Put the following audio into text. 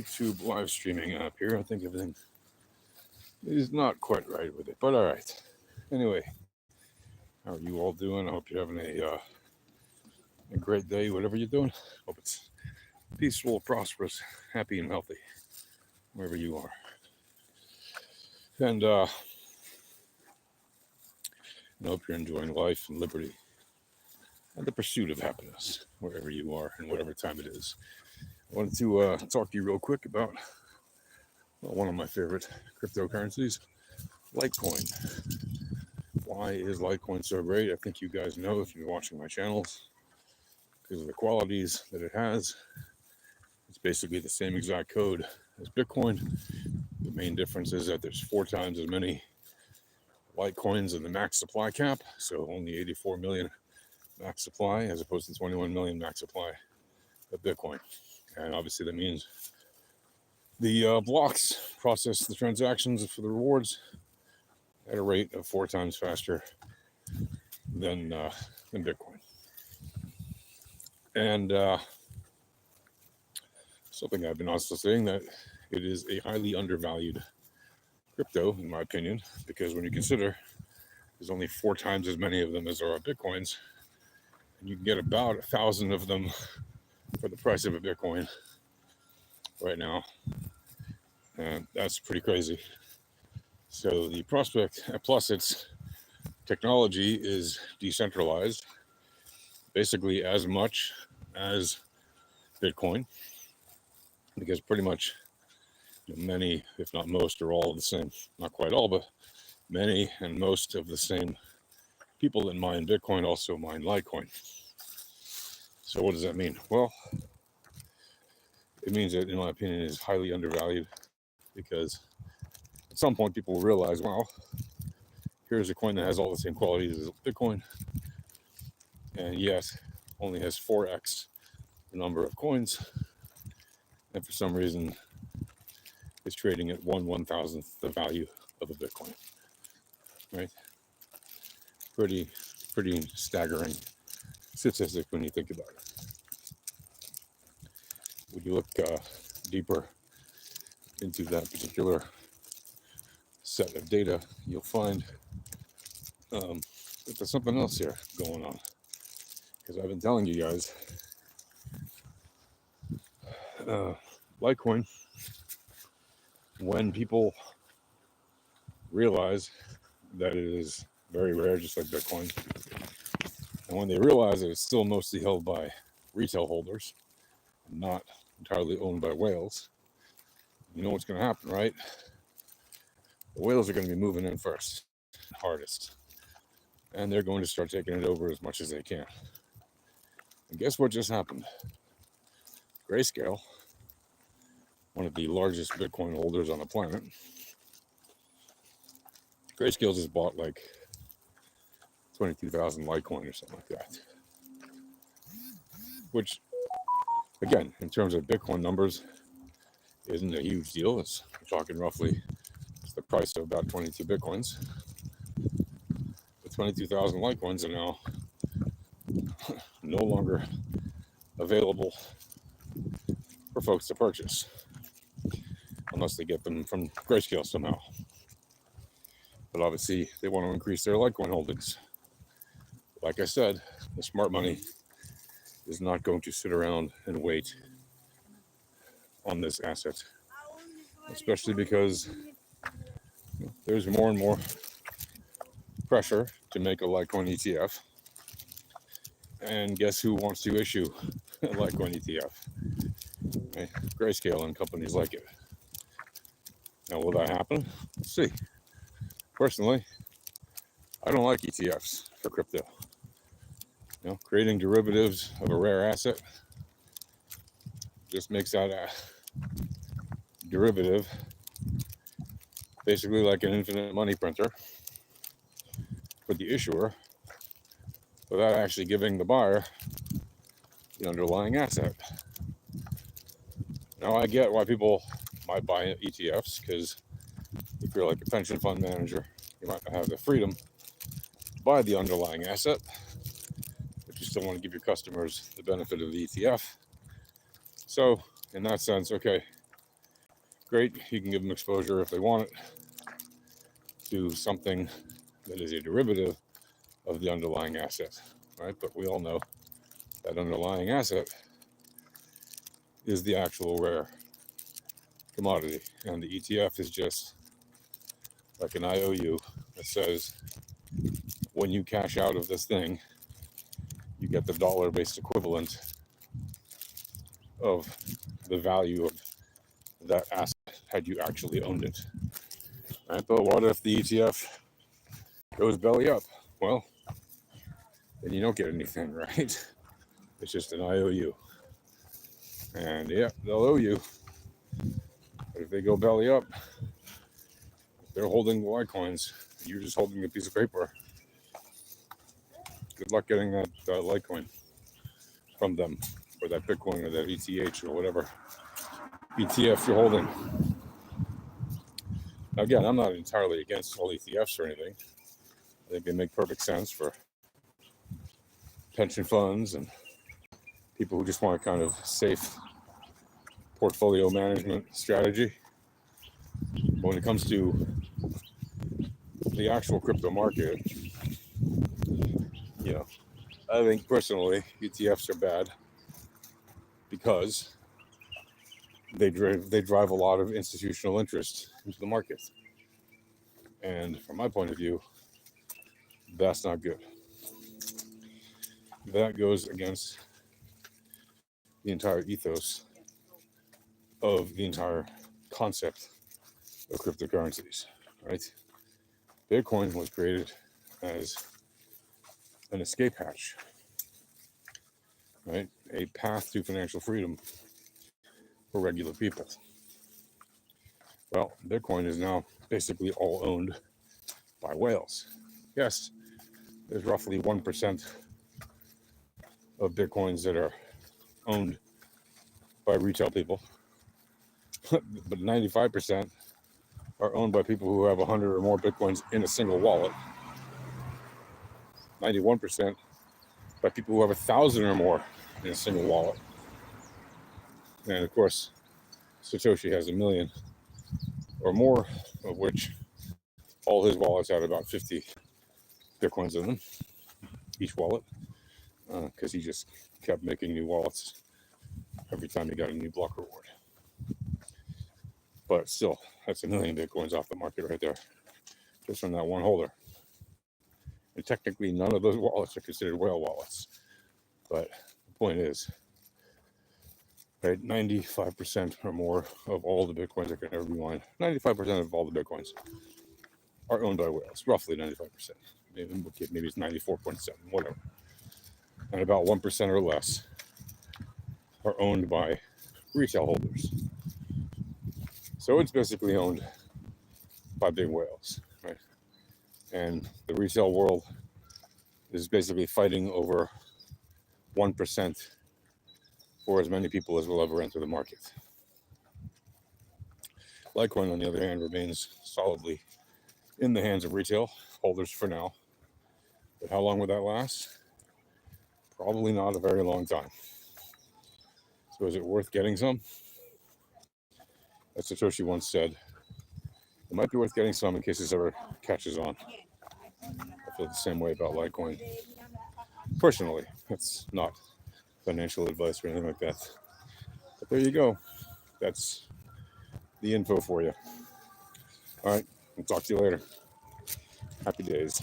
YouTube live streaming app here. I think everything is not quite right with it, but all right. Anyway, how are you all doing? I hope you're having a great day, whatever you're doing. Hope it's peaceful, prosperous, happy, and healthy, wherever you are. And I hope you're enjoying life and liberty and the pursuit of happiness, wherever you are and whatever time it is. I wanted to talk to you real quick about one of my favorite cryptocurrencies, Litecoin. Why is Litecoin so great? I think you guys know if you're watching my channels, because of the qualities that it has. It's basically the same exact code as Bitcoin. The main difference is that there's 4 times as many Litecoins in the max supply cap, so only 84 million max supply as opposed to 21 million max supply of Bitcoin. And obviously that means the blocks process the transactions for the rewards at a rate of 4 times faster than Bitcoin. And something I've been also saying, that it is a highly undervalued crypto, in my opinion, because when you consider there's only 4 times as many of them as there are Bitcoins, and you can get about 1,000 of them for the price of a Bitcoin right now. And that's pretty crazy. So the prospect, plus its technology is decentralized, basically as much as Bitcoin, because pretty much many, if not most, are all the same. Not quite all, but many and most of the same people that mine Bitcoin also mine Litecoin. So what does that mean? Well, it means that, in my opinion, it is highly undervalued, because at some point people will realize, wow, here's a coin that has all the same qualities as Bitcoin, and yet only has 4x the number of coins, and for some reason is trading at 1/1000th the value of a Bitcoin. Right? Pretty staggering statistic when you think about it. When you look deeper into that particular set of data, you'll find that there's something else here going on. Because I've been telling you guys, Litecoin, when people realize that it is very rare, just like Bitcoin, and when they realize that it's still mostly held by retail holders, not entirely owned by whales, you know what's going to happen, right? The whales are going to be moving in first, hardest, and they're going to start taking it over as much as they can. And guess what just happened? Grayscale, one of the largest Bitcoin holders on the planet, Grayscale just bought like 22,000 Litecoin or something like that. Which, again, in terms of Bitcoin numbers, isn't a huge deal. We're talking roughly, it's the price of about 22 Bitcoins. But 22,000 Litecoins are now no longer available for folks to purchase, unless they get them from Grayscale somehow. But obviously, they want to increase their Litecoin holdings. Like I said, the smart money is not going to sit around and wait on this asset, especially because there's more and more pressure to make a Litecoin ETF. And guess who wants to issue a Litecoin ETF? Okay. Grayscale and companies like it. Now, will that happen? Let's see. Personally, I don't like ETFs for crypto. Creating derivatives of a rare asset just makes that a derivative basically like an infinite money printer for the issuer, without actually giving the buyer the underlying asset. Now, I get why people might buy ETFs, because if you're like a pension fund manager, you might not have the freedom to buy the underlying asset, but you still want to give your customers the benefit of the ETF. So, in that sense, okay, great. You can give them exposure if they want it to something that is a derivative of the underlying asset, right? But we all know that underlying asset is the actual rare commodity, and the ETF is just like an IOU that says when you cash out of this thing, you get the dollar-based equivalent of the value of that asset had you actually owned it. Right? But what if the ETF goes belly up? Well, then you don't get anything, right? It's just an IOU. And yeah, they'll owe you. But if they go belly up, they're holding the Litecoins. You're just holding a piece of paper. Good luck getting that Litecoin from them, or that Bitcoin, or that ETH, or whatever ETF you're holding. Now, again, I'm not entirely against all ETFs or anything. I think they make perfect sense for pension funds and people who just want a kind of safe portfolio management strategy. But when it comes to the actual crypto market, you know, I think personally ETFs are bad because they drive a lot of institutional interest into the market. And from my point of view, that's not good. That goes against the entire ethos of the entire concept of cryptocurrencies, right? Bitcoin was created as an escape hatch, right? A path to financial freedom for regular people. Well, Bitcoin is now basically all owned by whales. Yes, there's roughly 1% of Bitcoins that are owned by retail people, but 95% are owned by people who have 100 or more Bitcoins in a single wallet. 91% by people who have 1,000 or more in a single wallet. And of course, Satoshi has 1 million or more, of which all his wallets have about 50 Bitcoins in them, each wallet, because he just kept making new wallets every time he got a new block reward. But still, that's 1 million Bitcoins off the market right there, just from that one holder. And technically, none of those wallets are considered whale wallets. But the point is, right, 95% or more of all the Bitcoins that can ever be mined, 95% of all the Bitcoins are owned by whales, roughly 95%. Maybe it's 94.7, whatever. And about 1% or less are owned by retail holders. So it's basically owned by big whales, right? And the retail world is basically fighting over 1% for as many people as will ever enter the market. Litecoin, on the other hand, remains solidly in the hands of retail holders for now. But how long will that last? Probably not a very long time. So is it worth getting some? As Satoshi once said, it might be worth getting some in case this ever catches on. I feel the same way about Litecoin. Personally, it's not financial advice or anything like that. But there you go. That's the info for you. All right, I'll talk to you later. Happy days.